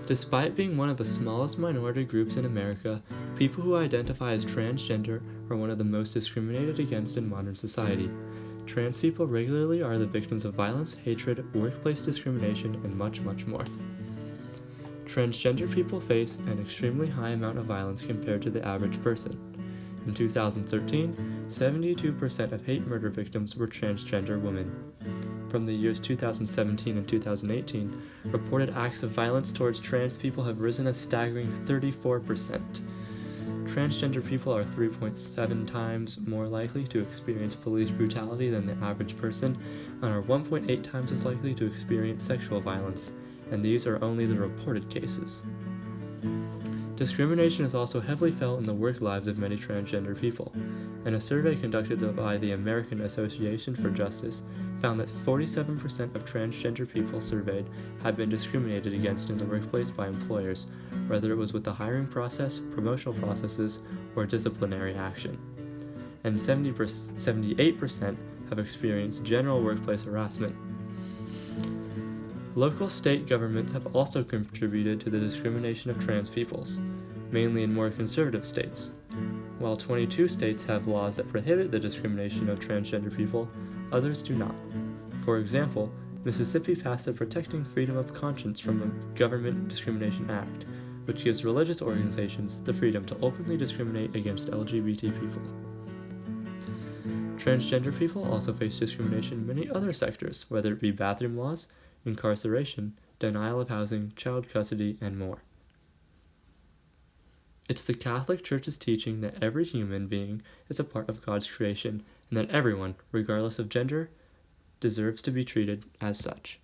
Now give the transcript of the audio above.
Despite being one of the smallest minority groups in America, people who identify as transgender are one of the most discriminated against in modern society. Trans people regularly are the victims of violence, hatred, workplace discrimination, and much, much more. Transgender people face an extremely high amount of violence compared to the average person. In 2013, 72% of hate murder victims were transgender women. From the years 2017 and 2018, reported acts of violence towards trans people have risen a staggering 34%. Transgender people are 3.7 times more likely to experience police brutality than the average person and are 1.8 times as likely to experience sexual violence, and these are only the reported cases. Discrimination is also heavily felt in the work lives of many transgender people, and a survey conducted by the American Association for Justice found that 47% of transgender people surveyed had been discriminated against in the workplace by employers, whether it was with the hiring process, promotional processes, or disciplinary action. And 78% have experienced general workplace harassment. Local state governments have also contributed to the discrimination of trans peoples, mainly in more conservative states. While 22 states have laws that prohibit the discrimination of transgender people, others do not. For example, Mississippi passed the Protecting Freedom of Conscience from a Government Discrimination Act, which gives religious organizations the freedom to openly discriminate against LGBT people. Transgender people also face discrimination in many other sectors, whether it be bathroom laws, incarceration, denial of housing, child custody, and more. It's the Catholic Church's teaching that every human being is a part of God's creation and that everyone, regardless of gender, deserves to be treated as such.